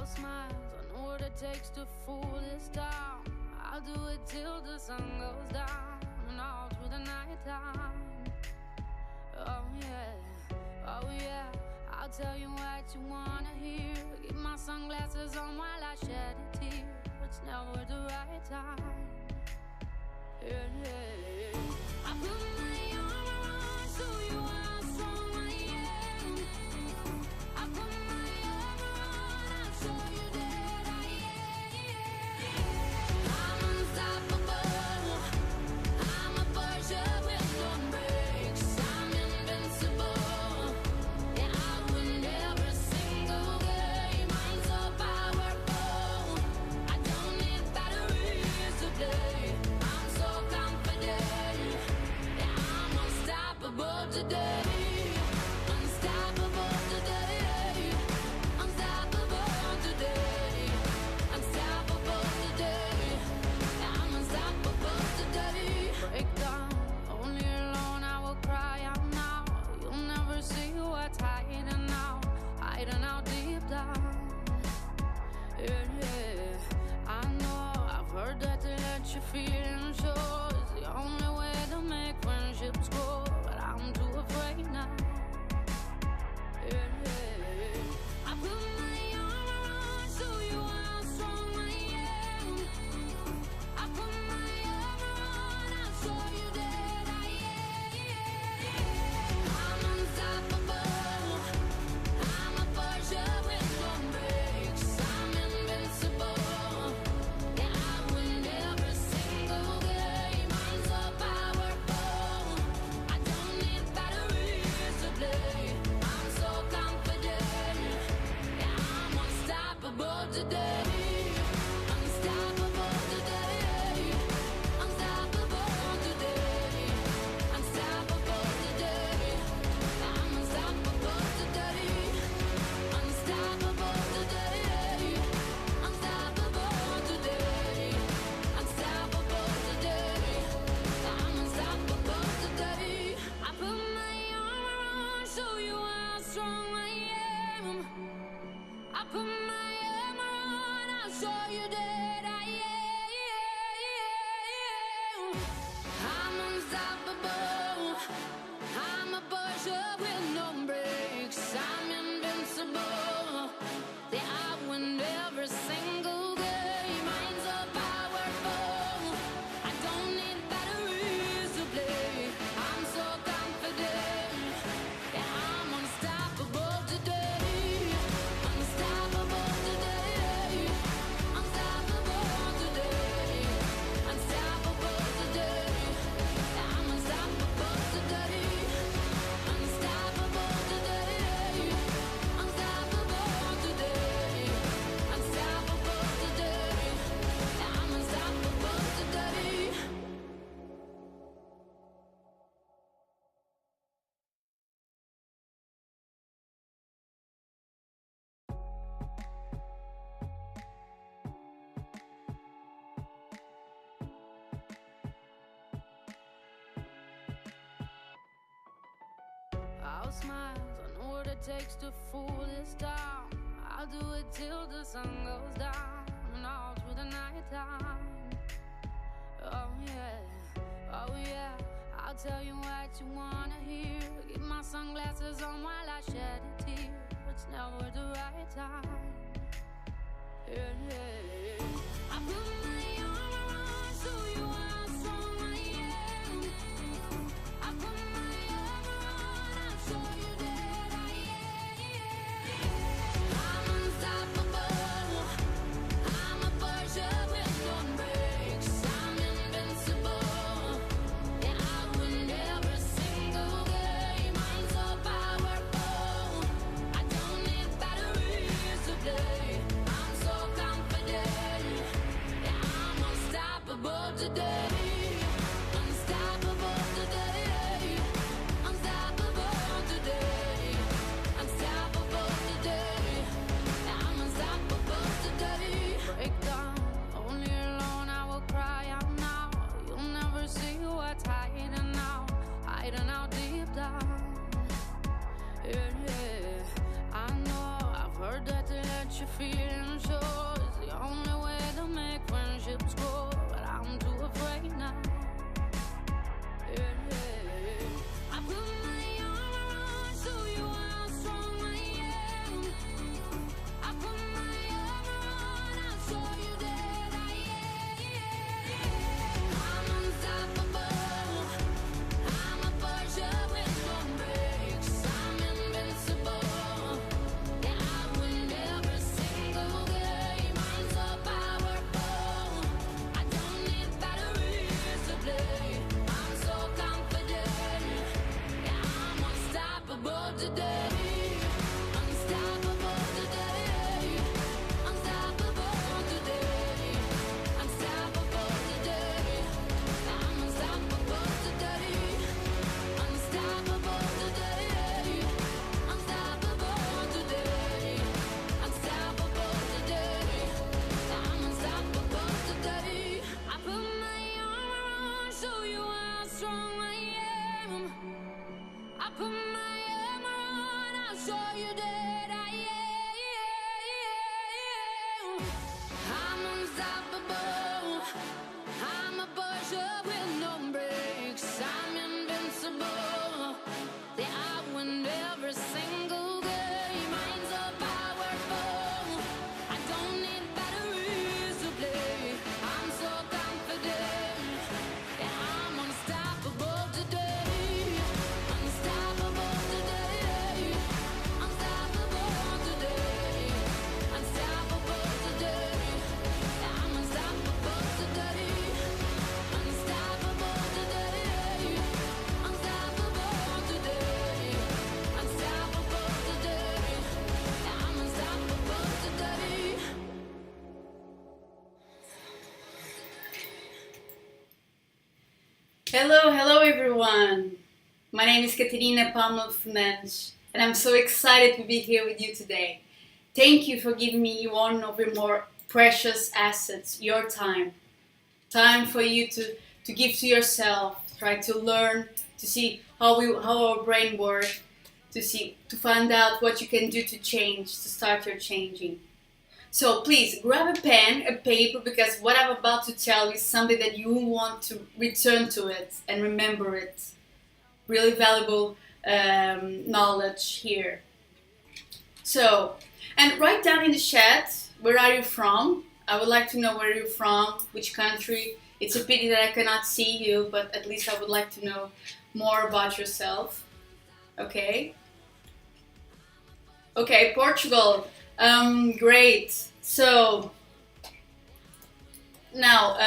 I'll smile, I know what it takes to fool this town. I'll do it till the sun goes down and all through the night time. Oh yeah, I'll tell you what you wanna hear. Keep my sunglasses on while I shed a tear. It's never the right time. Yeah. I put my arm around, show you how strong I am. I put my arm around, I'll show you that I am. I'm unstoppable. I'm a Porsche with no brakes. I'm invincible. Yeah, I win every single game. I'm so powerful. I don't need batteries to play. I'm so confident. Yeah, I'm unstoppable today. Unstoppable today. Unstoppable today. Unstoppable today. Yeah, I'm unstoppable today. Break down, only alone I will cry out now. You'll never see what's hiding out deep down. Yeah. I know, I've heard that to let your feelings show is the only way to make friendships grow, but I'm too afraid now. Yeah. I put my arm around, show you how strong I am. I put my arm around, I'll show you that I am. I'm unstoppable. I'm a Porsche with no brakes. I'm invincible. Yeah, I win every single game. I'm so powerful. I don't need batteries to play. I'm so confident. Yeah, I'm unstoppable today. Unstoppable today. Unstoppable today. Unstoppable today. I'm unstoppable today. Unstoppable today. Unstoppable today. Unstoppable today. I'm unstoppable today. I put my arm around, show you how strong I am. I put my arm around, I'll show you that I am. I'm unstoppable. I'm a Porsche with no brakes. I'm invincible. Yeah, I win every single game. I'm so powerful. I don't need batteries to play. I'm so confident. Yeah, I'm unstoppable today. Unstoppable today. Unstoppable today. Unstoppable today. Yeah, I'm unstoppable today. Unstoppable today. Unstoppable today. Unstoppable today. Yeah, I'm unstoppable today. I'll smile, I know what it takes to fool this town. I'll do it till the sun goes down and all through the night time. Oh yeah, I'll tell you what you wanna hear. Keep my sunglasses on while I shed a tear. It's never the right time. Yeah. I put my arm around, show you how strong I am. I put my arm around, I'll show you that I am. I'm unstoppable. I'm a Porsche with no brakes. I'm invincible. Yeah, I win every single game. I'm so powerful. I don't need batteries to play. I'm so confident. you're feeling sure is the only way to make friendships grow, but I'm too afraid now. Yeah. I put my armor on, show you how strong I am. I put my armor on, I'll show you that I am. I'm unstoppable. I'm a Porsche with no brakes. I'm invincible. Yeah, I win every single game. I'm so powerful. I don't need batteries to play. I'm so confident. Yeah, I'm unstoppable today. Unstoppable today. Unstoppable today. Unstoppable today. I'm unstoppable today. Unstoppable today. Unstoppable today. Unstoppable today. I'm unstoppable today. I put my armor on, show you how strong I am. I put my armor on, I'll show you that I am. I'm unstoppable. I'm a Porsche with no brakes. I'm invincible. Yeah, I win every single game. I'm so powerful. I don't need batteries to play. I'm so confident. Yeah, I'm unstoppable today. Unstoppable today. Unstoppable today. Unstoppable today. Yeah, I'm unstoppable today. Unstoppable today. Unstoppable today. Unstoppable today. Yeah, I'm unstoppable today. Hello everyone. My name is Caterina Pamela Fernandes, and I'm so excited to be here with you today. Thank you for giving me one of your more precious assets, your time. Time for you to give to yourself, try to learn, to see how our brain works, to find out what you can do to change, to start your changing. So please grab a pen, a paper, because what I'm about to tell you is something that you want to return to it and remember it. Really valuable knowledge here. So, and write down in the chat, where are you from? I would like to know where you're from, which country. It's a pity that I cannot see you, but at least I would like to know more about yourself. Okay? Okay, Portugal. Great. So now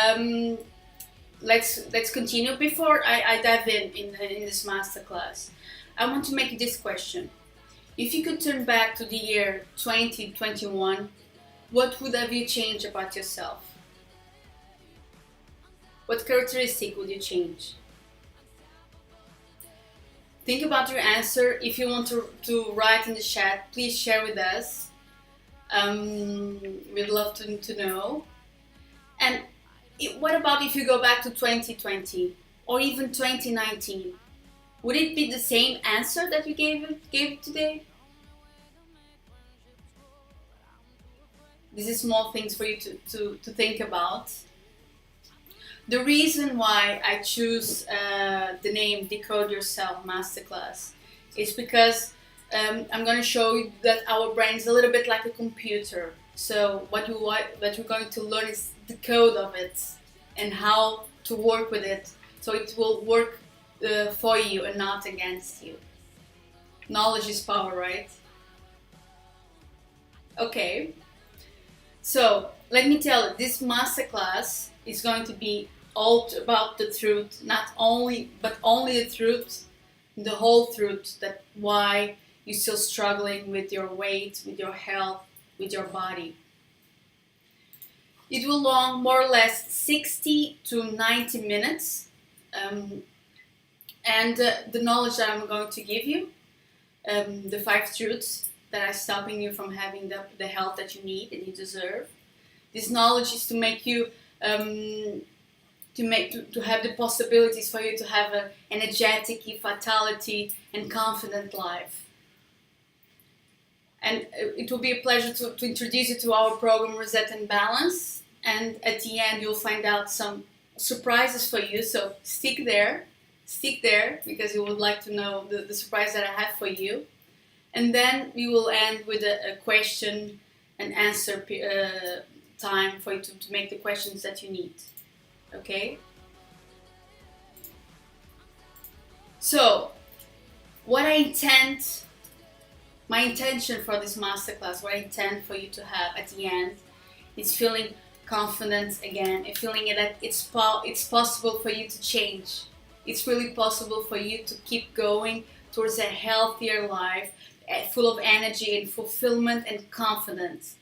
let's continue. Before I dive in this masterclass, I want to make you this question: if you could turn back to the year 2021, what would have you changed about yourself? What characteristic would you change? Think about your answer. If you want to write in the chat, please share with us. We'd love to know. And what about if you go back to 2020 or even 2019? Would it be the same answer that you gave today? These are small things for you to think about. The reason why I choose the name Decode Yourself Masterclass is because I'm going to show you that our brain is a little bit like a computer. So what you're going to learn is the code of it and how to work with it, so it will work for you and not against you. Knowledge is power, right? Okay. So let me tell you, this masterclass is going to be all about the truth, but only the truth, the whole truth, that why you're still struggling with your weight, with your health, with your body. It will long more or less 60 to 90 minutes, and the knowledge that I'm going to give you, the 5 truths that are stopping you from having the health that you need and you deserve. This knowledge is to make you to have the possibilities for you to have an energetic, vitality, and confident life. And it will be a pleasure to introduce you to our program Reset and Balance. And at the end, you'll find out some surprises for you. So stick there, because you would like to know the surprise that I have for you. And then we will end with a question and answer time for you to make the questions that you need. Okay? So, what I intend, my intention for this masterclass, what I intend for you to have at the end is feeling confidence again, and feeling that it's possible for you to change. It's really possible for you to keep going towards a healthier life, full of energy and fulfillment and confidence.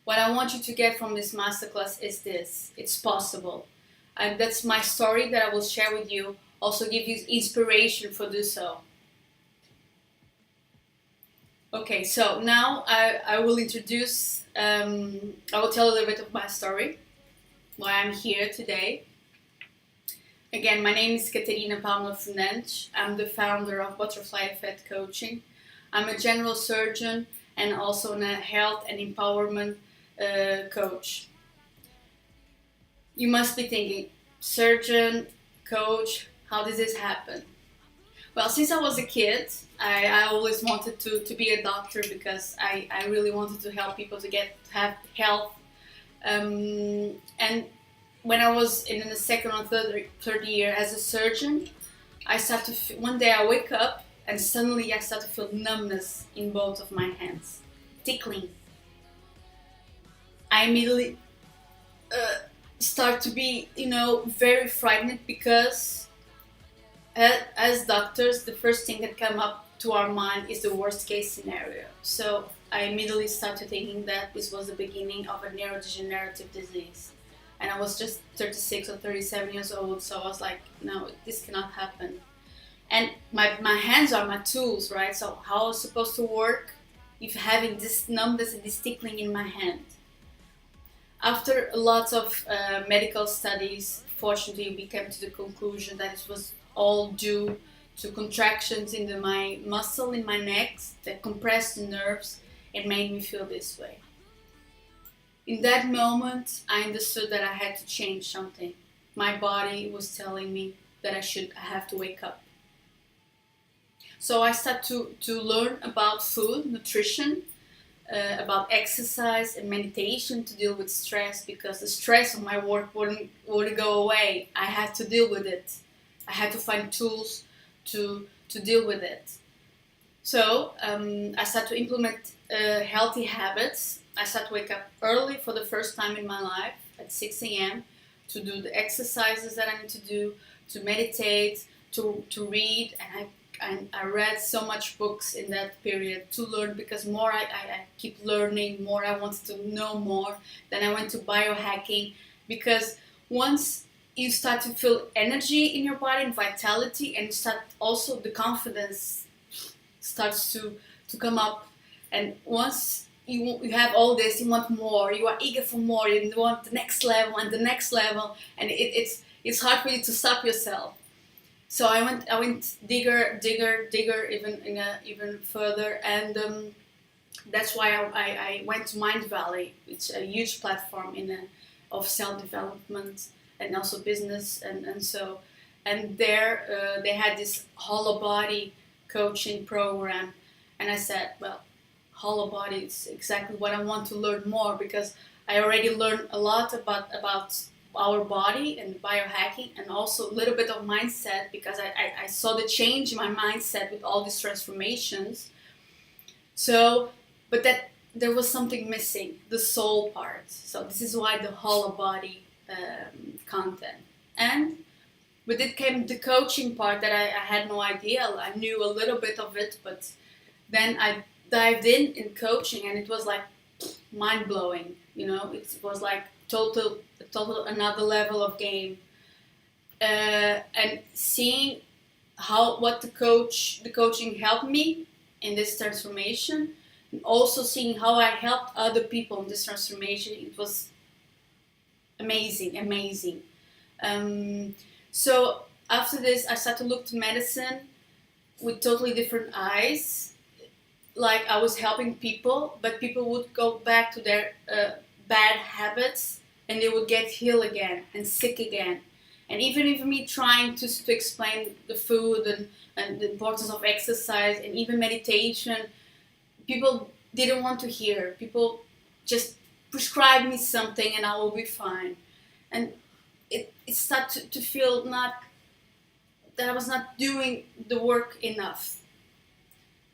What I want you to get from this masterclass is this: it's possible. And that's my story that I will share with you, also give you inspiration for do so. Okay, so now I will introduce, I will tell a little bit of my story, why I'm here today. Again, my name is Catarina Palma Fernandes. I'm the founder of Butterfly Effect Coaching. I'm a general surgeon and also a health and empowerment coach. You must be thinking, surgeon, coach, how does this happen? Well, since I was a kid, I always wanted to be a doctor because I really wanted to help people to have health. And when I was in the second or third year as a surgeon, I started to one day I wake up and suddenly I start to feel numbness in both of my hands, tickling. I immediately start to be, very frightened because as doctors, the first thing that come up to our mind is the worst case scenario. So I immediately started thinking that this was the beginning of a neurodegenerative disease. And I was just 36 or 37 years old, so I was like, no, this cannot happen. And my hands are my tools, right? So how I was supposed to work if having this numbness and this tickling in my hand? After lots of medical studies, fortunately, we came to the conclusion that it was all due to contractions in my muscle in my neck that compressed the nerves and made me feel this way. In that moment, I understood that I had to change something. My body was telling me that I have to wake up. So I started to learn about food, nutrition, about exercise and meditation to deal with stress, because the stress of my work wouldn't go away. I had to deal with it. I had to find tools to deal with it. So I started to implement healthy habits. I started to wake up early for the first time in my life at 6 a.m. to do the exercises that I need to do, to meditate, to read. And I read so much books in that period to learn, because more I keep learning, more I wanted to know more. Then I went to biohacking, because once you start to feel energy in your body and vitality, and also the confidence starts to come up. And once you have all this, you want more, you are eager for more, you want the next level and the next level, and it's hard for you to stop yourself. So I went digger even further, and that's why I went to Mind Valley. It's a huge platform of self-development and also business, and there they had this hollow body coaching program, and I said, well, hollow body is exactly what I want to learn more, because I already learned a lot about our body and biohacking, and also a little bit of mindset, because I saw the change in my mindset with all these transformations. So, but that there was something missing, the soul part. So this is why the hollow body content. And with it came the coaching part that I had no idea. I knew a little bit of it, but then I dived in coaching, and it was like mind-blowing. It was like total another level of game. And seeing what the coaching helped me in this transformation, and also seeing how I helped other people in this transformation, it was amazing. So after this, I started to look to medicine with totally different eyes. like I was helping people, but people would go back to their bad habits, and they would get ill again and sick again. And even me trying to explain the food and the importance of exercise and even meditation, people didn't want to hear. People just prescribe me something and I will be fine. And it started to feel not that I was not doing the work enough.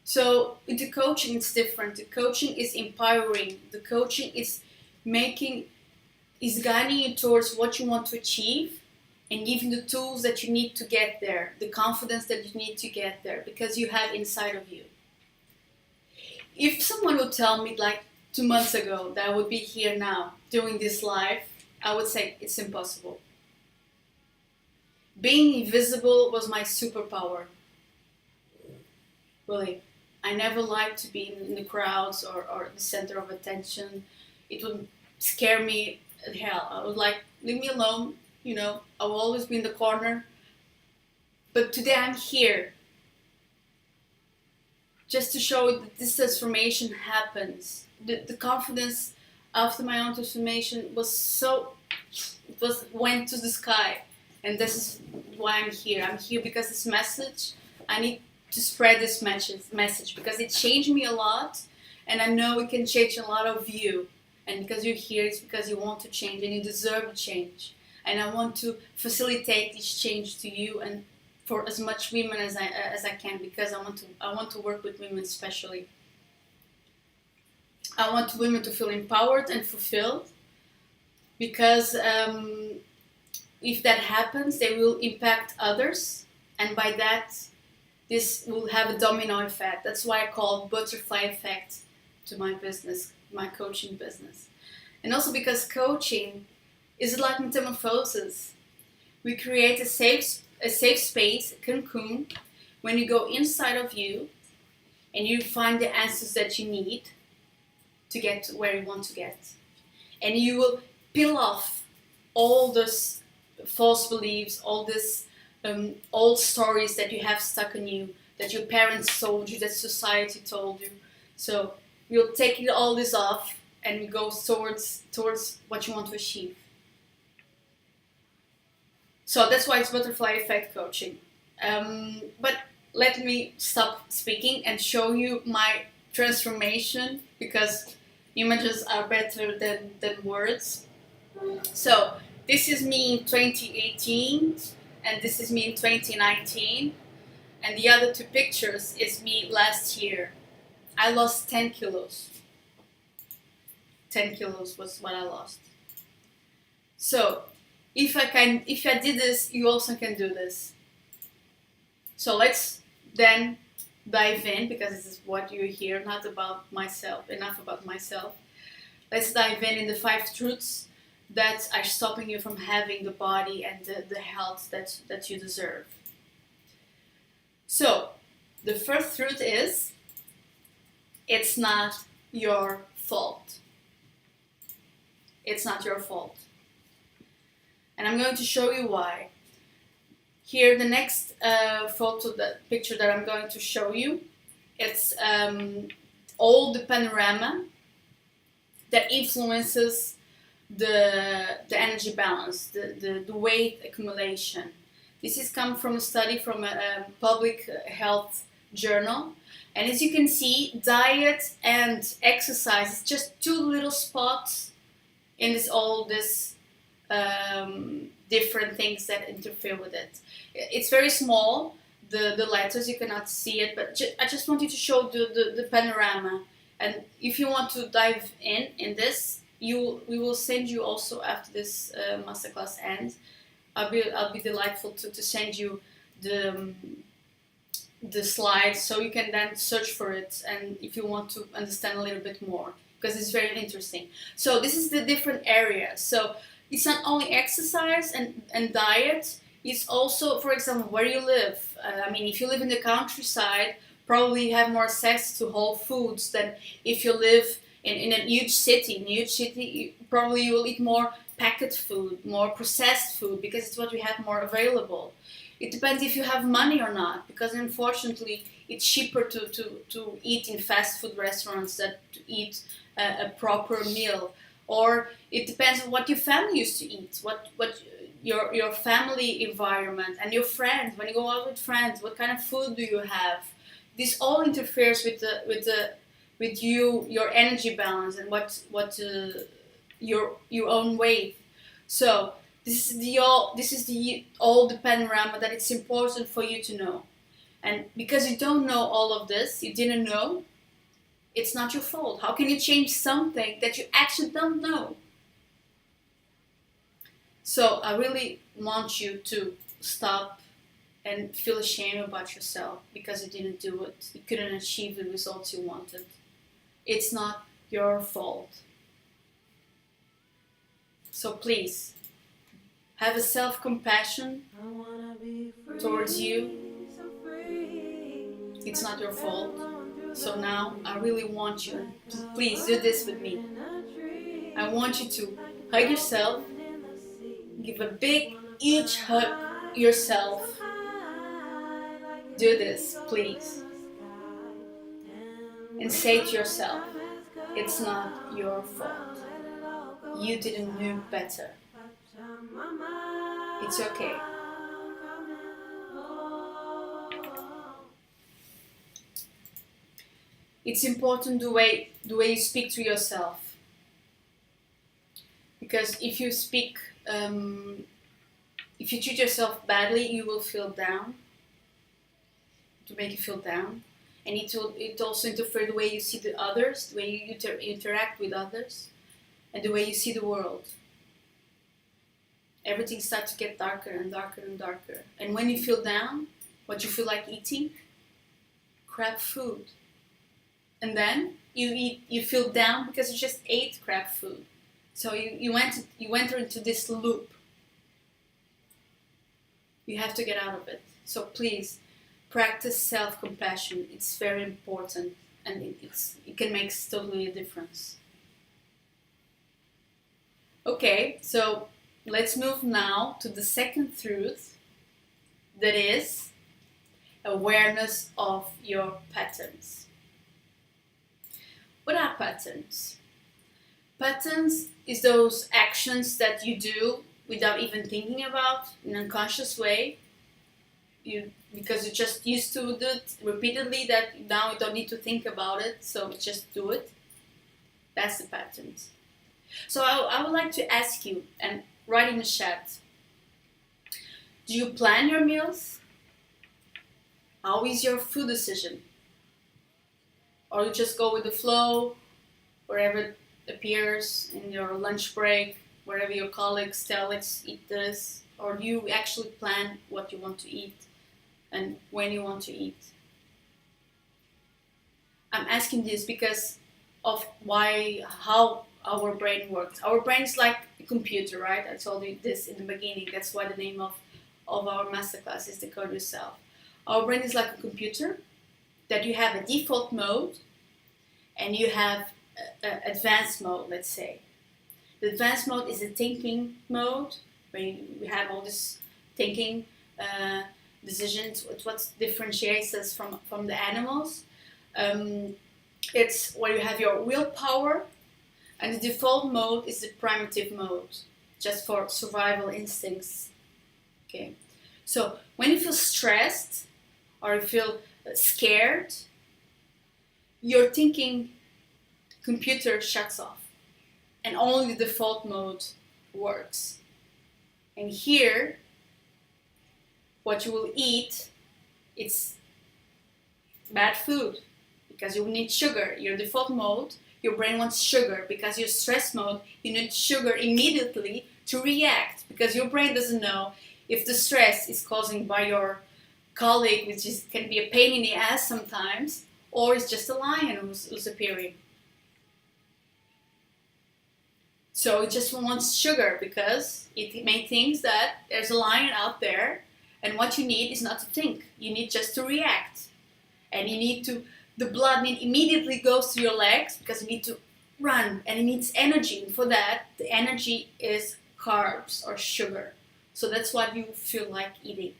So with the coaching, it's different. The coaching is empowering. The coaching is making, is guiding you towards what you want to achieve and giving the tools that you need to get there, the confidence that you need to get there, because you have inside of you. If someone would tell me like 2 months ago that I would be here now doing this live, I would say it's impossible. Being invisible was my superpower. Really. I never liked to be in the crowds or the center of attention. It would scare me at hell. I was like, leave me alone, you know, I will always be in the corner. But today I'm here just to show that this transformation happens. The confidence after my own transformation was so, went to the sky. And this is why I'm here. I'm here because this message, I need to spread this message because it changed me a lot, and I know it can change a lot of you. And because you're here, it's because you want to change and you deserve change. And I want to facilitate this change to you and for as much women as I can, because I want to work with women especially. I want women to feel empowered and fulfilled, because if that happens, they will impact others, and by that, this will have a domino effect. That's why I call butterfly effect to my business, my coaching business. And also because coaching is like metamorphosis. We create a safe space, a cocoon, when you go inside of you and you find the answers that you need to get to where you want to get. And you will peel off all those false beliefs, all this old stories that you have stuck in you, that your parents told you, that society told you. So you'll take all this off and go towards what you want to achieve. So that's why it's butterfly effect coaching. But let me stop speaking and show you my transformation, because images are better than words. So this is me in 2018. And this is me in 2019, and the other two pictures is me last year. I lost 10 kilos. 10 kilos was what I lost. So if I did this, you also can do this. So let's then dive in, because this is what you hear, not about myself, enough about myself. Let's dive in the 5 truths that are stopping you from having the body and the health that you deserve. So, the first truth is, it's not your fault. It's not your fault. And I'm going to show you why. Here, the next picture that I'm going to show you, it's all the panorama that influences the energy balance, the weight accumulation. This has come from a study from a public health journal. And as you can see, diet and exercise is just 2 little spots in all this different things that interfere with it. It's very small, the letters, you cannot see it, but I just want you to show the panorama. And if you want to dive in this, we will send you also after this masterclass ends. I'll be delightful to send you the slides, so you can then search for it, and if you want to understand a little bit more, because it's very interesting. So this is the different areas. So it's not only exercise and diet, it's also, for example, where you live. I mean, if you live in the countryside, probably you have more access to whole foods than if you live in a huge city. In a huge city, you will eat more packet food, more processed food, because it's what we have more available. It depends if you have money or not, because unfortunately it's cheaper to eat in fast food restaurants than to eat a proper meal. Or it depends on what your family used to eat, what your family environment and your friends. When you go out with friends, what kind of food do you have? This all interferes with your energy balance and your own weight. So this is the all the panorama that it's important for you to know. And because you don't know all of this, you didn't know, it's not your fault. How can you change something that you actually don't know? So I really want you to stop and feel ashamed about yourself because you didn't do it. You couldn't achieve the results you wanted. It's not your fault. So please, have a self-compassion towards you. It's not your fault. So now I really want you to please do this with me. I want you to hug yourself, give a big, huge hug yourself. Do this, please. And say to yourself, it's not your fault. You didn't know better. It's okay. It's important the way you speak to yourself. Because if you if you treat yourself badly, you will feel down. To make you feel down. And it also interferes the way you see the others, the way you interact with others, and the way you see the world. Everything starts to get darker and darker and darker. And when you feel down, what you feel like eating? Crap food. And then you feel down because you just ate crap food. So you enter into this loop. You have to get out of it. So please, practice self-compassion. It's very important, and it can make totally a difference. Okay, so let's move now to the second truth, that is awareness of your patterns. What are patterns? Patterns is those actions that you do without even thinking about in an unconscious way. Because you just used to do it repeatedly, that now you don't need to think about it, so just do it. That's the patterns. So I would like to ask you, and write in the chat, do you plan your meals? How is your food decision? Or you just go with the flow, wherever it appears in your lunch break, wherever your colleagues tell, let's eat this, or do you actually plan what you want to eat and when you want to eat? I'm asking this because of how our brain works. Our brain is like a computer, right? I told you this in the beginning. That's why the name of our masterclass is Decode Yourself. Our brain is like a computer that you have a default mode and you have advanced mode, let's say. The advanced mode is a thinking mode, where we have all this thinking decisions. It's what differentiates us from the animals. It's where you have your willpower, and the default mode is the primitive mode, just for survival instincts. Okay, so when you feel stressed or you feel scared, your thinking computer shuts off, and only the default mode works. And here, what you will eat, it's bad food, because you need sugar. Your default mode, your brain wants sugar, because your stress mode, you need sugar immediately to react, because your brain doesn't know if the stress is caused by your colleague, which can be a pain in the ass sometimes, or it's just a lion who's appearing. So it just wants sugar because it may think that there's a lion out there, and what you need is not to think. You need just to react. And the blood immediately goes to your legs because you need to run, and it needs energy. And for that, the energy is carbs or sugar. So that's what you feel like eating.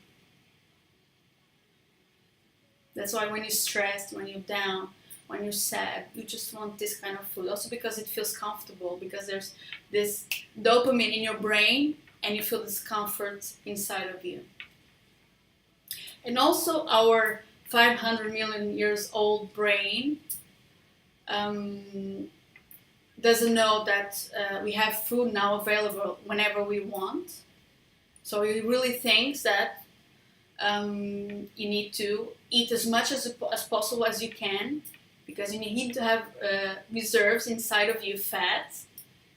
That's why when you're stressed, when you're down, when you're sad, you just want this kind of food. Also because it feels comfortable, because there's this dopamine in your brain and you feel this comfort inside of you. And also our 500 million years old brain doesn't know that we have food now available whenever we want. So it really thinks that you need to eat as much as possible as you can, because you need to have reserves inside of you, fat,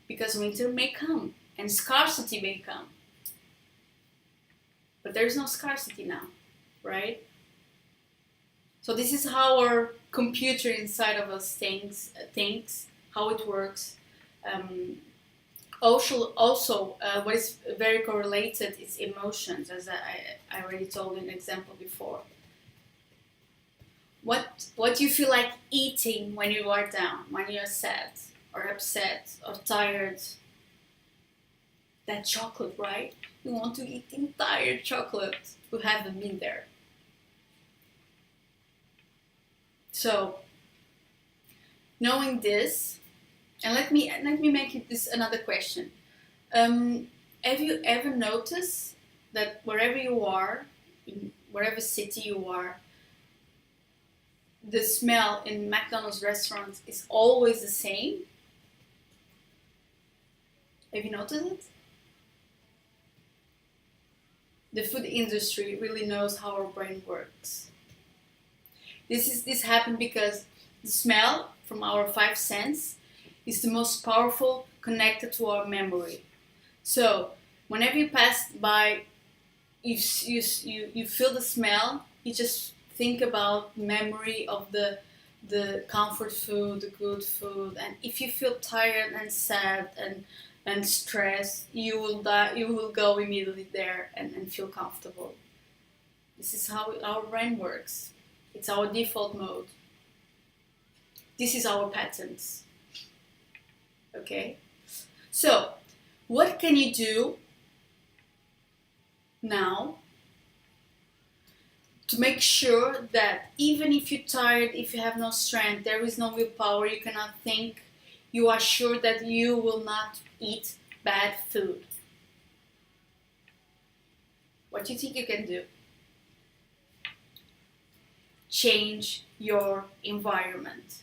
because winter may come and scarcity may come. But there's no scarcity now, right? So this is how our computer inside of us thinks, how it works. Also, what is very correlated is emotions, as I already told you an example before. What do you feel like eating when you are down, when you are sad or upset or tired? That chocolate, right? You want to eat the entire chocolate. You haven't been there. So, knowing this, and let me make you this another question. Have you ever noticed that wherever you are, in wherever city you are, the smell in McDonald's restaurants is always the same? Have you noticed it? The food industry really knows how our brain works. This happened because the smell from our five senses is the most powerful connected to our memory. So whenever you pass by, you feel the smell, you just think about memory of the comfort food, the good food. And if you feel tired and sad and stressed, you will go immediately there and feel comfortable. This is how our brain works. It's our default mode. This is our patterns. Okay? So, what can you do now to make sure that even if you're tired, if you have no strength, there is no willpower, you cannot think, you are sure that you will not eat bad food? What do you think you can do? Change your environment.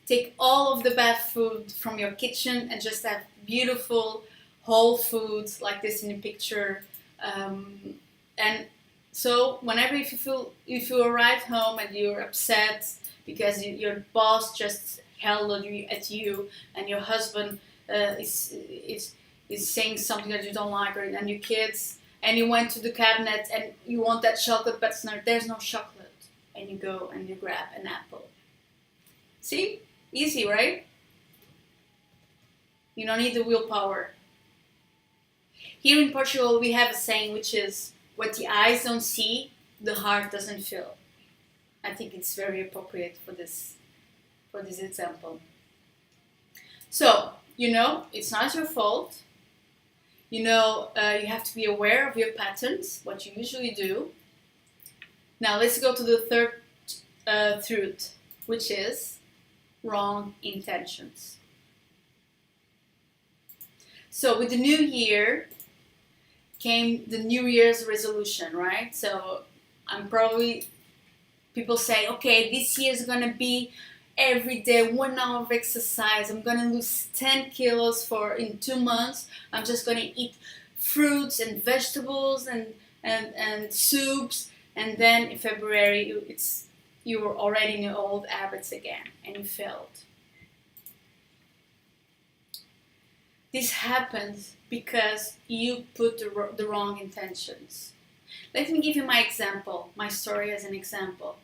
Take all of the bad food from your kitchen and just have beautiful whole foods like this in the picture. And so whenever if you arrive home and you're upset because your boss just yelled at you and your husband is saying something that you don't like, and your kids, and you went to the cabinet and you want that chocolate, but there's no chocolate. And you go and you grab an apple. See? Easy, right? You don't need the willpower. Here in Portugal, we have a saying which is, what the eyes don't see, the heart doesn't feel. I think it's very appropriate for this example. So, it's not your fault. You have to be aware of your patterns, what you usually do. Now let's go to the third truth, which is wrong intentions. So with the new year came the New Year's resolution, right? So people say, okay, this year is going to be every day 1 hour of exercise. I'm going to lose 10 kilos in 2 months. I'm just going to eat fruits and vegetables and soups. And then in February, you were already in your old habits again, and you failed. This happens because you put the wrong intentions. Let me give you my story as an example.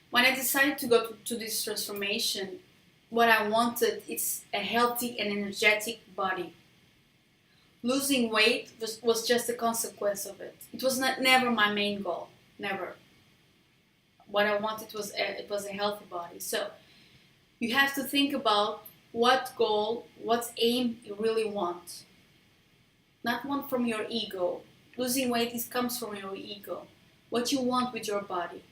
When I decided to go to this transformation, what I wanted is a healthy and energetic body. Losing weight was just a consequence of it. It was never my main goal. Never. What I wanted was a healthy body. So you have to think about what goal, what aim you really want. Not one from your ego. Losing weight comes from your ego. What you want with your body.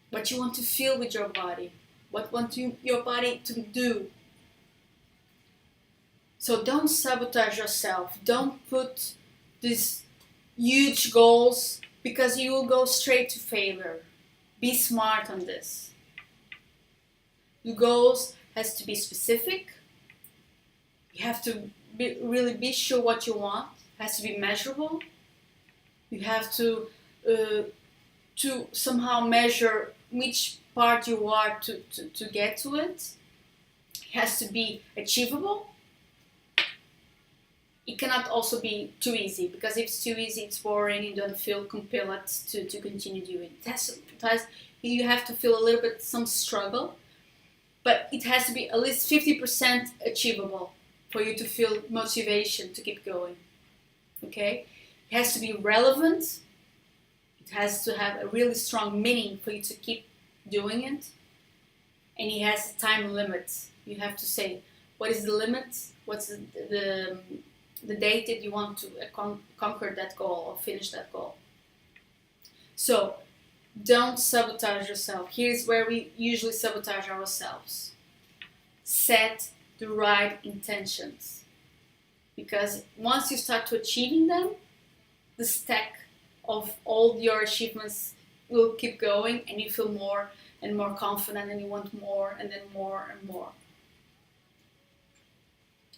what you want to feel with your body, what your body to do. So don't sabotage yourself. Don't put these huge goals because you will go straight to failure. Be smart on this. Your goals has to be specific. You have to really be sure what you want. It has to be measurable. You have to somehow measure which part you are to get to it. It has to be achievable. It cannot also be too easy, because if it's too easy, it's boring, you don't feel compelled to continue doing it. You have to feel a little bit some struggle, but it has to be at least 50% achievable for you to feel motivation to keep going. Okay? It has to be relevant. It has to have a really strong meaning for you to keep doing it. And it has a time limit. You have to say, what is the limit? What's the date that you want to conquer that goal or finish that goal. So don't sabotage yourself. Here's where we usually sabotage ourselves. Set the right intentions, because once you start to achieving them, the stack of all your achievements will keep going, and you feel more and more confident, and you want more and then more and more.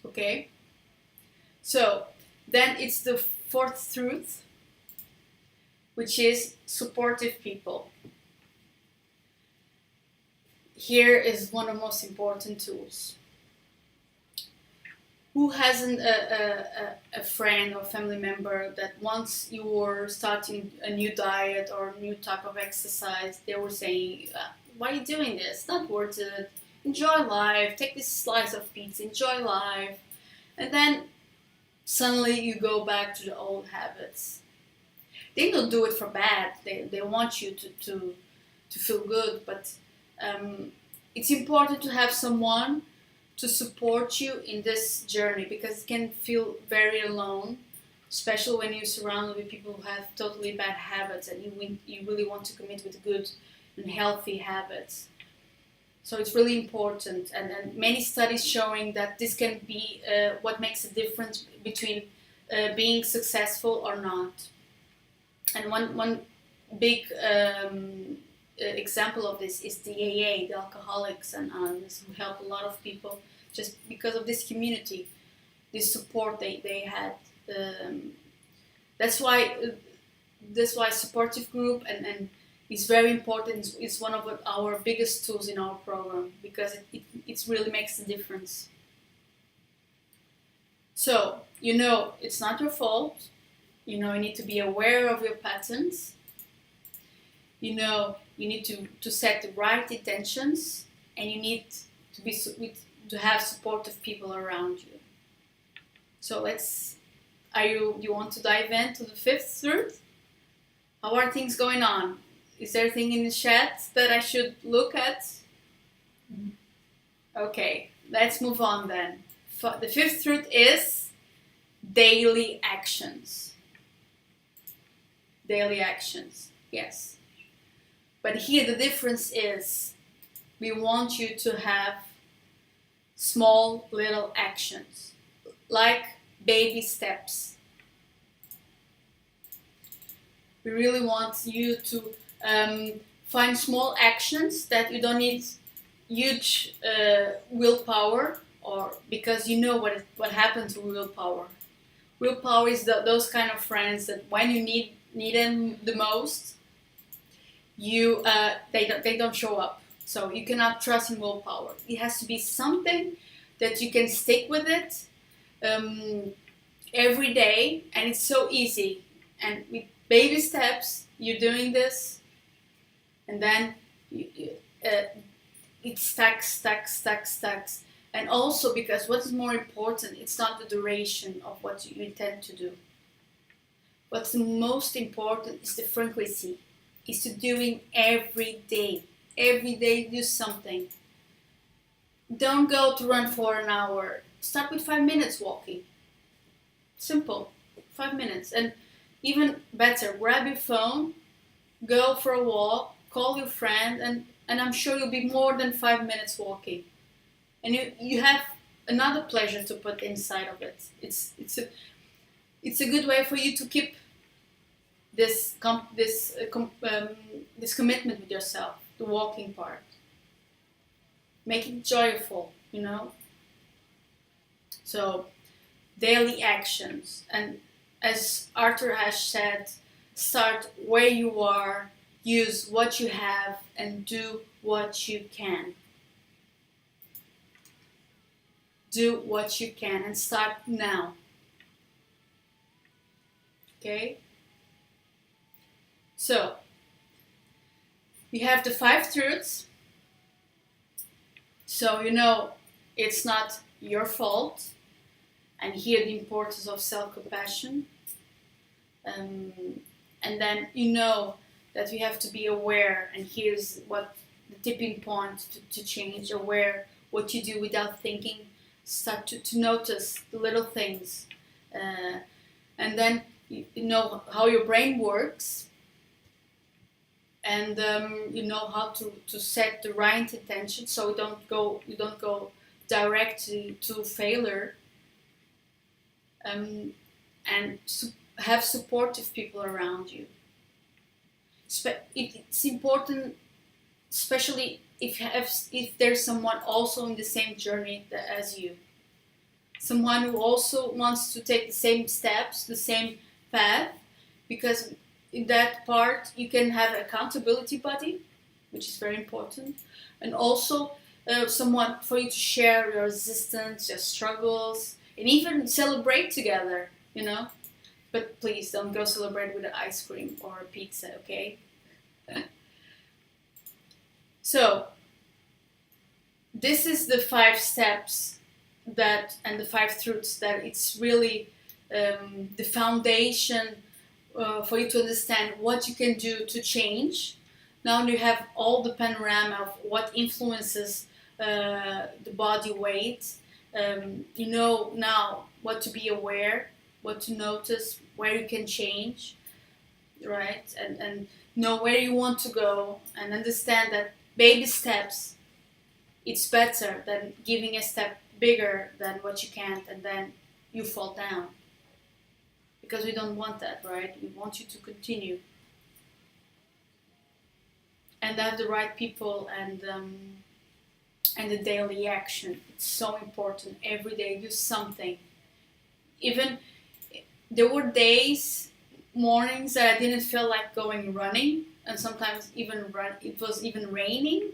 Okay? So then it's the fourth truth, which is supportive people. Here is one of the most important tools. Who hasn't a friend or family member that once you were starting a new diet or a new type of exercise, they were saying, why are you doing this? Not worth it. Enjoy life. Take this slice of pizza. Enjoy life. And then suddenly you go back to the old habits. They don't do it for bad. They want you to feel good. But it's important to have someone to support you in this journey, because it can feel very alone, especially when you're surrounded with people who have totally bad habits and you really want to commit with good and healthy habits. So it's really important, and many studies showing that this can be what makes a difference between being successful or not. And one big example of this is the AA, the Alcoholics Anonymous, who help a lot of people just because of this community, this support they had. That's why supportive group and is very important. It's one of our biggest tools in our program, because it really makes a difference. So, it's not your fault. You need to be aware of your patterns. You need to set the right intentions, and you need to have supportive people around you. So you want to dive into the fifth truth? How are things going on? Is there anything in the chat that I should look at? Okay, let's move on then. The fifth truth is daily actions. Daily actions, yes. But here the difference is we want you to have small little actions, like baby steps. We really want you to find small actions that you don't need huge willpower, or because what happens to willpower. Willpower is those kind of friends that when you need them the most, they don't show up. So you cannot trust in willpower. It has to be something that you can stick with it every day, and it's so easy. And with baby steps, you're doing this, and then it stacks. And also, because what's more important, it's not the duration of what you intend to do. What's the most important is the frequency. Is to doing every day. Every day do something. Don't go to run for an hour. Start with 5 minutes walking. Simple. 5 minutes. And even better, grab your phone, go for a walk call your friend, and I'm sure you'll be more than 5 minutes walking. And you have another pleasure to put inside of it. It's a good way for you to keep this commitment with yourself, the walking part. Make it joyful, you know. So daily actions, and as Arthur has said, start where you are, use what you have, and do what you can. Do what you can and start now. Okay? So, we have the 5 truths. So, you know, it's not your fault. And here the importance of self-compassion. And then you know that we have to be aware, and here's what the tipping point to change, aware what you do without thinking. Start to notice the little things, and then you know how your brain works, and you know how to set the right intention, so you don't go directly to failure, and have supportive people around you. It's important, especially if there's someone also in the same journey as you, someone who also wants to take the same steps, the same path, because in that part you can have an accountability buddy, which is very important, and also someone for you to share your resistance, your struggles, and even celebrate together, you know. But please don't go celebrate with an ice cream or a pizza, okay? So, this is the 5 steps and the 5 truths that it's really the foundation for you to understand what you can do to change. Now you have all the panorama of what influences the body weight. You know now what to be aware, what to notice, where you can change, right? And know where you want to go, and understand that baby steps, it's better than giving a step bigger than what you can't, and then you fall down. Because we don't want that, right? We want you to continue. And have the right people, and the daily action. It's so important. Every day do something. Even there were days, mornings that I didn't feel like going running, and sometimes it was even raining,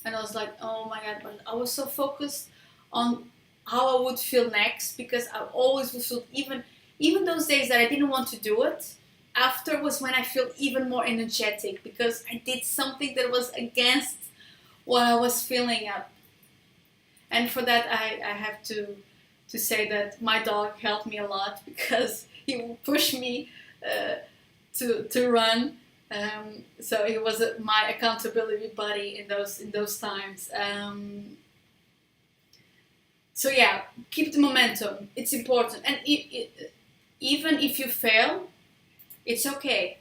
and I was like, oh my god, but I was so focused on how I would feel next, because I always would feel, even those days that I didn't want to do it, after was when I feel even more energetic, because I did something that was against what I was feeling up. And for that I have to say that my dog helped me a lot, because he would push me to run. So he was my accountability buddy in those times. So yeah, keep the momentum. It's important, and even if you fail, it's okay.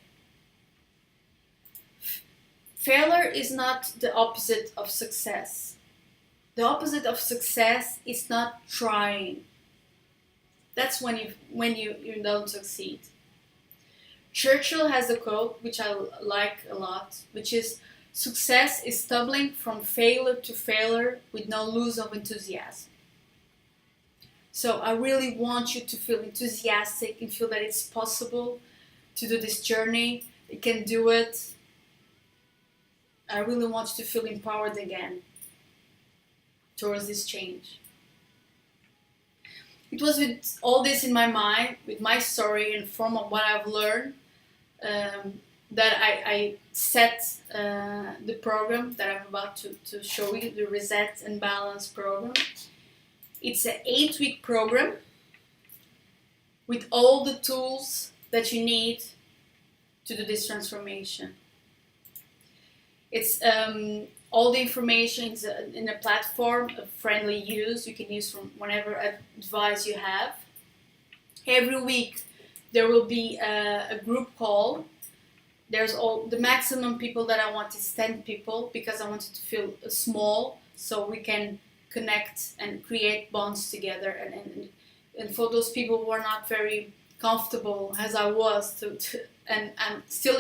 Failure is not the opposite of success. The opposite of success is not trying. That's when you don't succeed. Churchill has a quote which I like a lot, which is, success is stumbling from failure to failure with no loss of enthusiasm. So I really want you to feel enthusiastic and feel that it's possible to do this journey. You can do it. I really want you to feel empowered again towards this change. It was with all this in my mind, with my story and from what I've learned, that I set the program that I'm about to show you, the Reset and Balance program. It's an 8-week program with all the tools that you need to do this transformation. It's all the information is in a platform of friendly use. You can use from whatever advice you have. Every week there will be a group call there's all the maximum people that I want is 10 people, because I want it to feel small, so we can connect and create bonds together. And for those people who are not very comfortable, as I was, and I'm still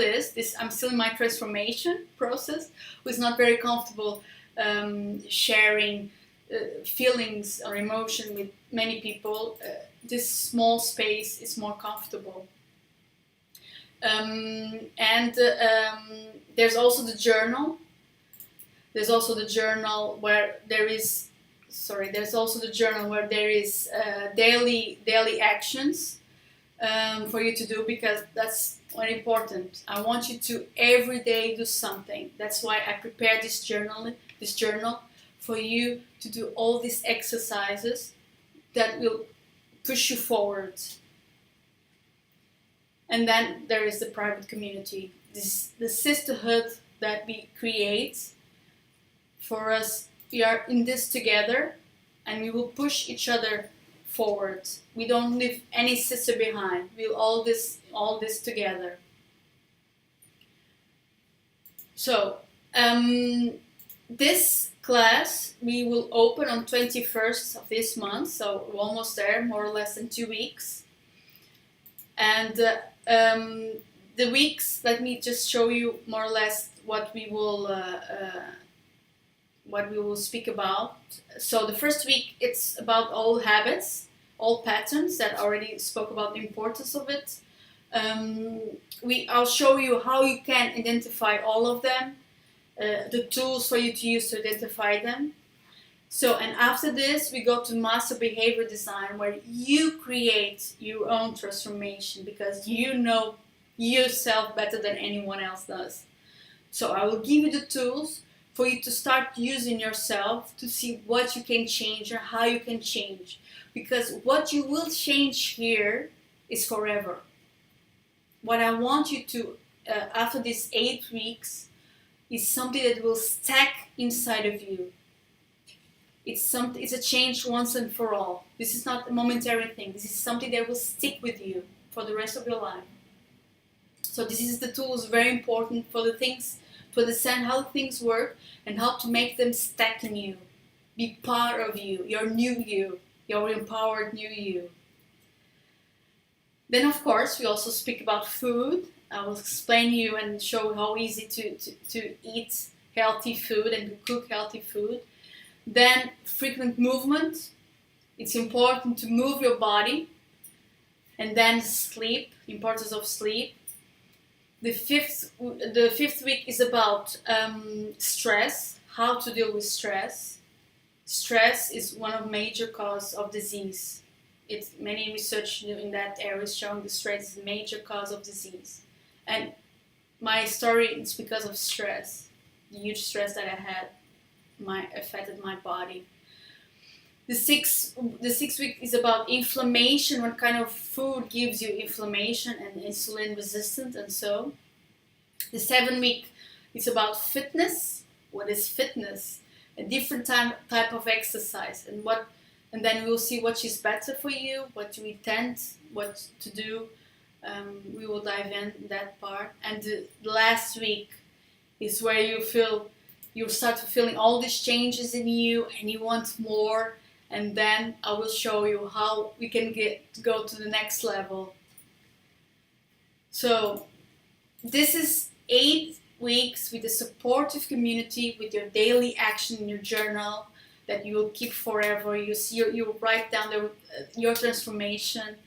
I'm still in my transformation process, who's not very comfortable sharing feelings or emotion with many people, this small space is more comfortable. And there's also the journal. There's also the journal where there is. There's also the journal where there is daily actions for you to do, because that's very important. I want you to every day do something. That's why I prepared this journal for you to do all these exercises that will push you forward. And then there is the private community, the sisterhood that we create for us. We are in this together, and we will push each other forward. We don't leave any sister behind. We'll all this together. So this class we will open on 21st of this month, so we're almost there, more or less in 2 weeks. And the weeks, let me just show you more or less what we will speak about. So the first week, it's about old habits, old patterns that I already spoke about the importance of it. I'll show you how you can identify all of them, the tools for you to use to identify them. So, and after this, we go to master behavior design, where you create your own transformation, because you know yourself better than anyone else does. So I will give you the tools for you to start using yourself to see what you can change or how you can change. Because what you will change here is forever. What I want you to, after these 8 weeks, is something that will stack inside of you. It's a change once and for all. This is not a momentary thing. This is something that will stick with you for the rest of your life. So this is the tools, very important for the things, to understand how things work and how to make them stack in you, be part of you, your new you, your empowered new you. Then of course we also speak about food. I will explain you and show how easy to eat healthy food and to cook healthy food. Then frequent movement. It's important to move your body. And then sleep, importance of sleep. The fifth week is about stress, how to deal with stress. Stress is one of major cause of disease. It's many research in that area is showing the stress is a major cause of disease. And my story is because of stress, the huge stress that I had affected my body. The sixth week is about inflammation, what kind of food gives you inflammation and insulin resistant and so. The 7th week is about fitness. What is fitness? A different type of exercise, and then we'll see what is better for you, what you intend, what to do. We will dive in that part. And the last week is where you start feeling all these changes in you and you want more. And then I will show you how we can go to the next level. So this is 8 weeks with a supportive community, with your daily action in your journal that you will keep forever. You write down your transformation,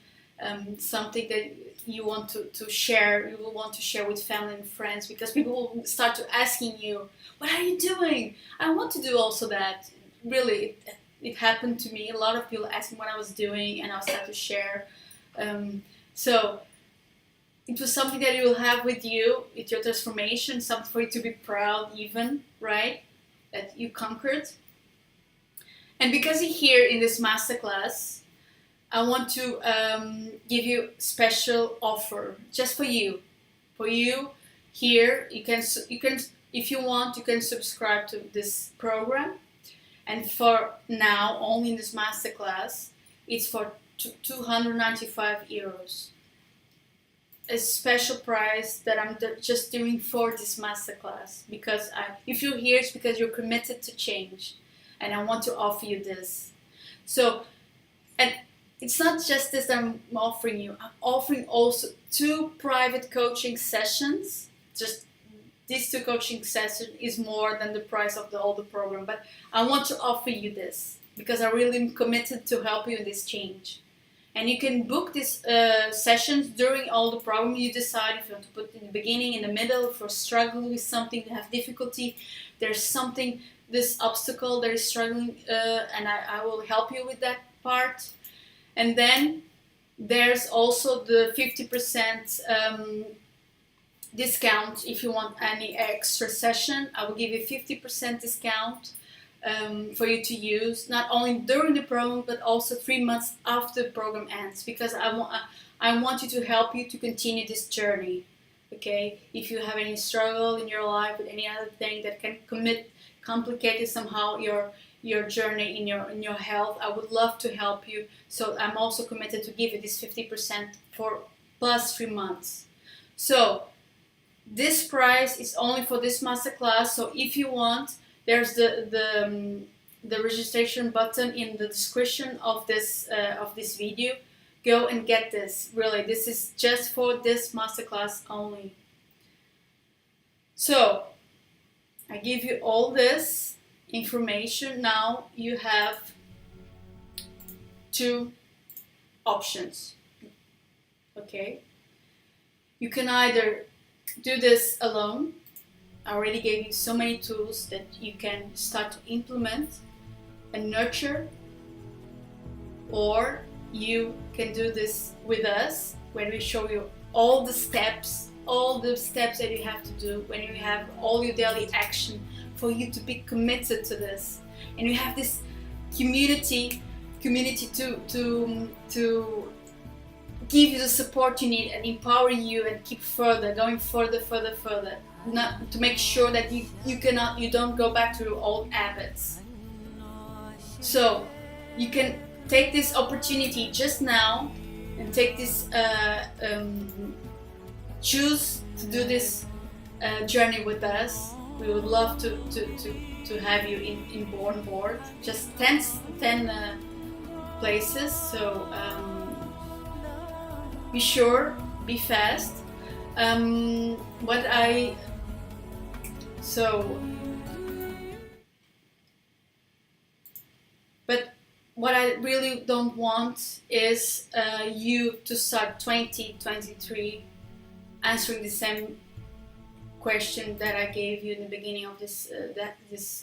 something that you want to share. You will want to share with family and friends, because people will start to asking you, "What are you doing? I want to do also that." Really. It happened to me. A lot of people asked me what I was doing, and I'll start to share. So it was something that you will have with you, with your transformation, something for you to be proud even, right? That you conquered. And because you're here in this masterclass, I want to give you a special offer just for you. For you here, you can, if you want, you can subscribe to this program. And for now, only in this masterclass, it's for 295 euros. a special price that I'm just doing for this masterclass, because if you're here, it's because you're committed to change, and I want to offer you this. So, and it's not just this that I'm offering you. I'm offering also 2 private coaching sessions. Just these 2 coaching sessions is more than the price of all the program, but I want to offer you this because I really am committed to help you in this change. And you can book these sessions during all the program. You decide if you want to put in the beginning, in the middle, if you're struggling with something, you have difficulty, there's something, this obstacle that is struggling, and I will help you with that part. And then there's also the 50% discount. If you want any extra session, I will give you 50% discount for you to use, not only during the program but also 3 months after the program ends, because I want you to help you to continue this journey. Okay, if you have any struggle in your life with any other thing that can complicate it somehow your journey in your health, I would love to help you. So I'm also committed to give you this 50% for plus 3 months. So this price is only for this masterclass. So if you want, there's the registration button in the description of this video. Go and get this. Really, this is just for this masterclass only. So I give you all this information. Now you have 2 options. Okay, you can either do this alone. I already gave you so many tools that you can start to implement and nurture, or you can do this with us when we show you all the steps that you have to do, when you have all your daily action for you to be committed to this, and you have this community to give you the support you need and empower you and keep going further, not to make sure that you don't go back to your old habits. So you can take this opportunity just now and take this choose to do this journey with us. We would love to have you on board. Just 10 places, so be sure, be fast. But what I really don't want is you to start 2023 answering the same question that I gave you in the beginning of this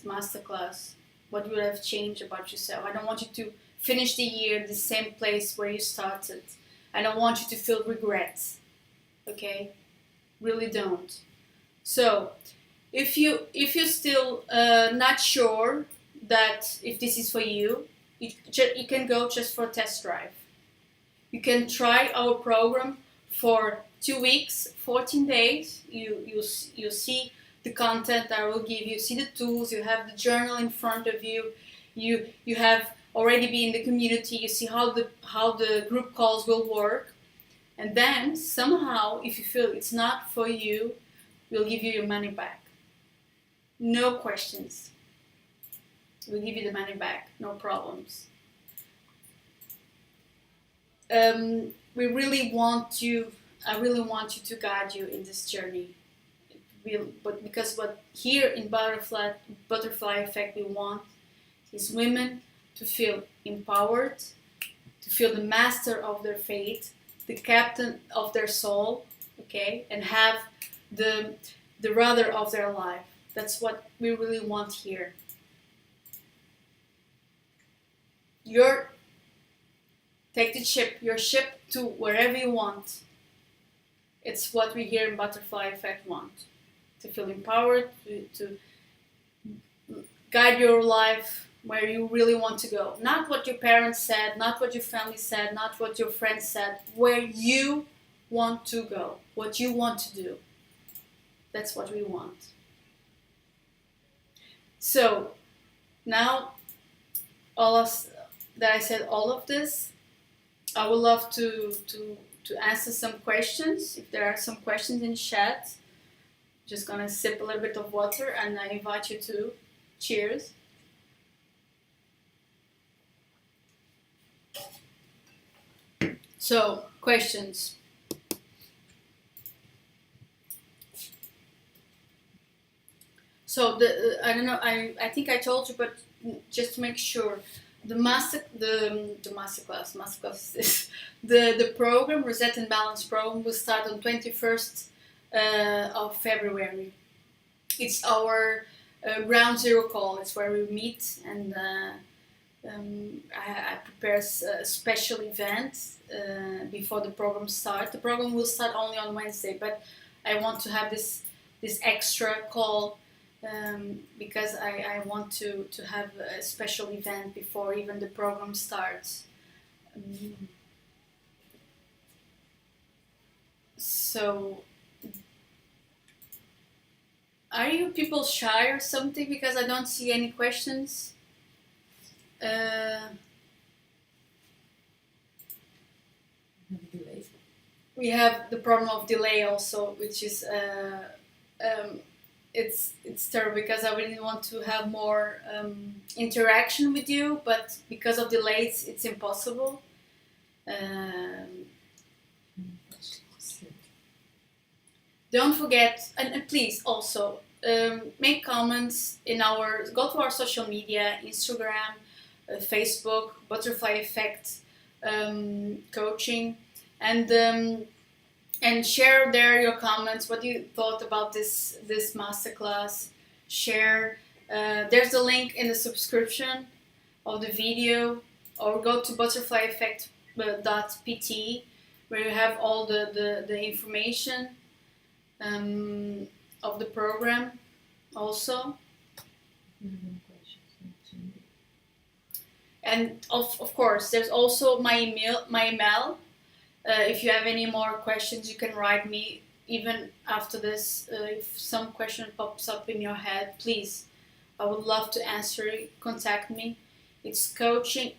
masterclass. What would have changed about yourself? I don't want you to finish the year the same place where you started. I don't want you to feel regrets. Okay, really don't. So if you're still not sure that if this is for you, you can go just for a test drive. You can try our program for 2 weeks, 14 days. You see the content I will give you, see the tools, you have the journal in front of you, you have already been in the community, you see how the group calls will work. And then somehow, if you feel it's not for you, we'll give you your money back. No questions. We'll give you the money back, no problems. I really want you to guide you in this journey. But because what here in Butterfly Effect we want is women to feel empowered, to feel the master of their fate, the captain of their soul, okay, and have the rudder of their life. That's what we really want here. Take your ship to wherever you want. It's what we here in Butterfly Effect want. To feel empowered, to guide your life where you really want to go. Not what your parents said, not what your family said, not what your friends said. Where you want to go, what you want to do. That's what we want. So now that I said all of this, I would love to answer some questions. If there are some questions in chat, just gonna sip a little bit of water, and I invite you to. Cheers. So, questions. So I don't know. I think I told you, but just to make sure, the masterclass is the program, Reset and Balance program, will start on 21st of February. It's our ground zero call. It's where we meet, and I prepare a special event before the program starts. The program will start only on Wednesday, but I want to have this extra call because I want to have a special event before even the program starts. So, are you people shy or something? Because I don't see any questions. We have the problem of delay also, which is it's terrible because I really want to have more interaction with you, but because of delays, it's impossible. Don't forget, and please also make comments go to our social media, Instagram, Facebook, Butterfly Effect Coaching, and share there your comments, what you thought about this masterclass. Share. There's a link in the subscription of the video, or go to butterflyeffect.pt where you have all the information of the program also. And of course, there's also my email. If you have any more questions, you can write me even after this. If some question pops up in your head, please, I would love to answer it. Contact me. It's coaching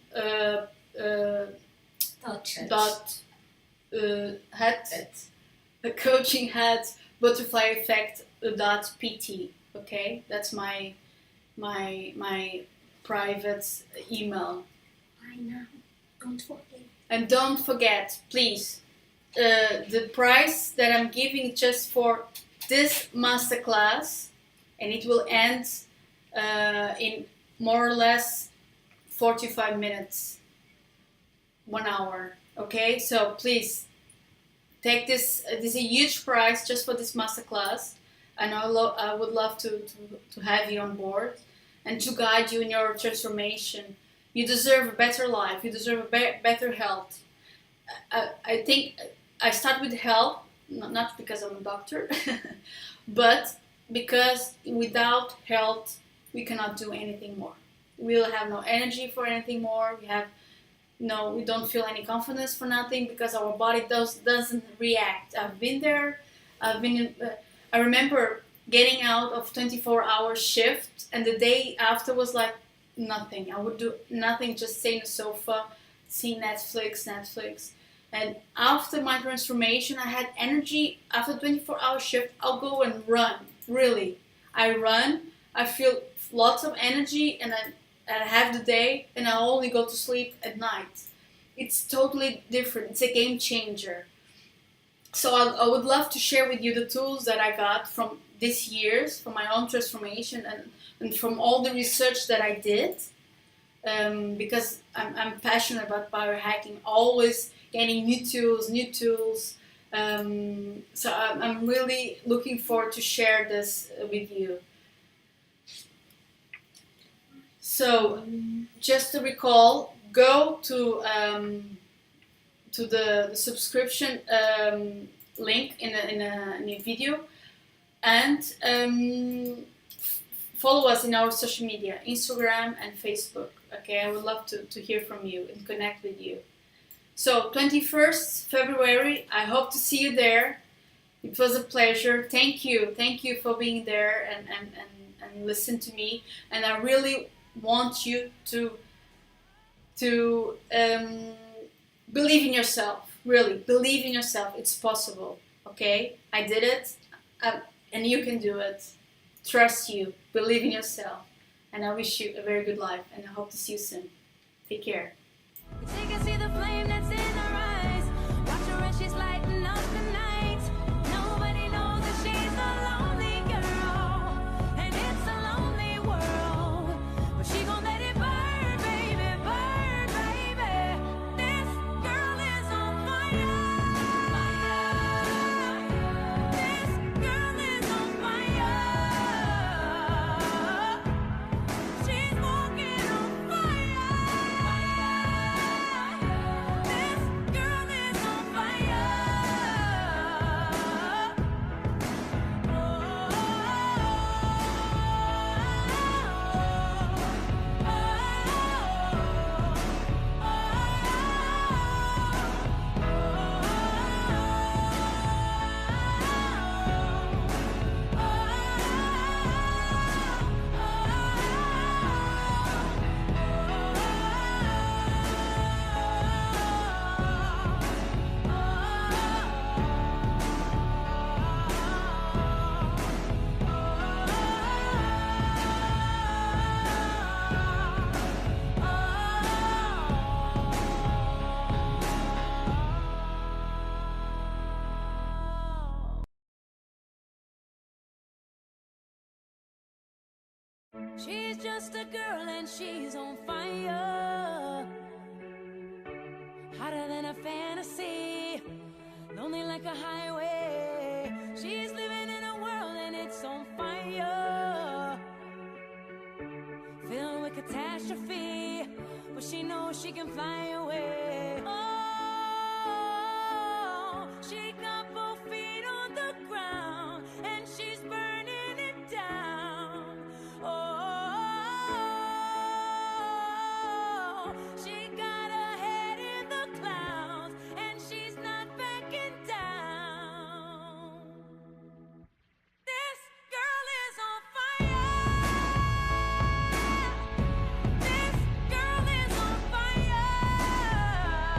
coaching at butterflyeffect.pt. Okay, that's my private email. I know. Don't forget. And don't forget, please, the price that I'm giving just for this masterclass, and it will end in more or less 45 minutes, 1 hour. Okay, so please take this. This is a huge price just for this masterclass, and I would love to have you on board and to guide you in your transformation. You deserve a better life. You deserve a better health. I think I start with health, not because I'm a doctor, but because without health, we cannot do anything more. We'll have no energy for anything more. We don't feel any confidence for nothing because our body doesn't react. I've been there. I remember getting out of 24-hour shift, and the day after was like nothing. I would do nothing, just stay in the sofa, see Netflix. And after my transformation, I had energy. After 24-hour shift, I'll go and run. Really, I run. I feel lots of energy, and I have the day, and I only go to sleep at night. It's totally different. It's a game changer. So I would love to share with you the tools that I got from this year's, from my own transformation, and from all the research that I did, because I'm passionate about biohacking, always getting new tools. So I'm really looking forward to share this with you. So just to recall, go to the subscription link in a video, and follow us in our social media, Instagram and Facebook. Okay, I would love to hear from you and connect with you. So 21st February, I hope to see you there. It was a pleasure. Thank you for being there and listen to me. And I really want you to believe in yourself. Really, believe in yourself. It's possible. Okay? I did it, and you can do it. Trust you. Believe in yourself. And I wish you a very good life, and I hope to see you soon. Take care. Take and see the flame that's in her eyes. Watch her as she's lighting up the night. Nobody knows that she's a lonely girl, and it's a lonely world. But she gon' let it burn, baby, burn, baby. This girl is on fire. This girl is on fire. She's walking on fire. This girl is on fire. She's just a girl and she's on fire. Hotter than a fantasy, lonely like a highway. She's living in a world and it's on fire, filled with catastrophe, but she knows she can fly away. Oh, she got both feet on the ground and she's burning it down. Oh, she got her head in the clouds and she's not backing down. This girl is on fire. This girl is on fire.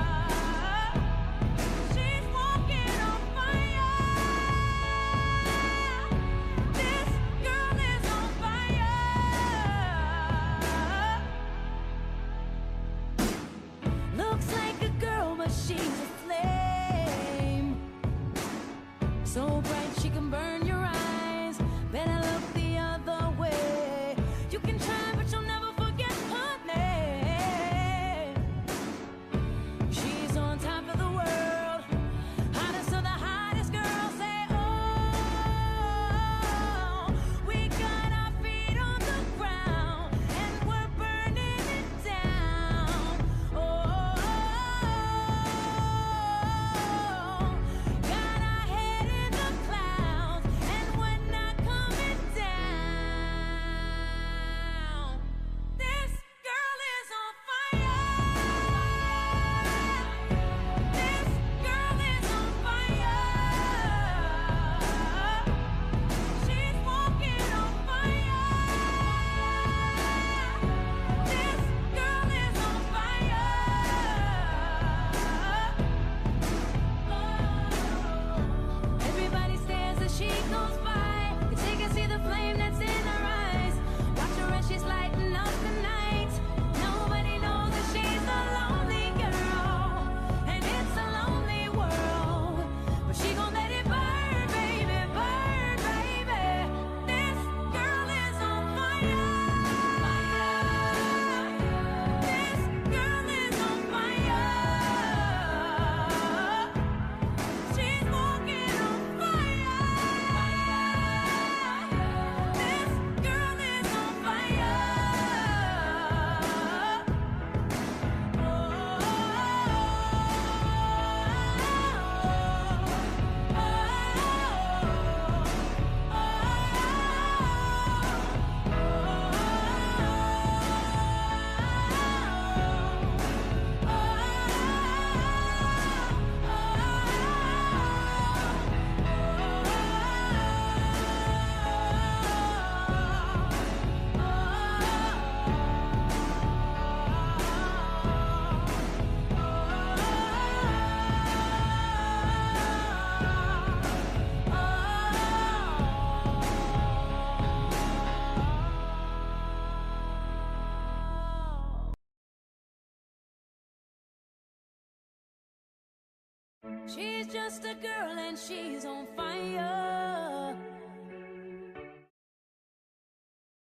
She's just a girl and she's on fire.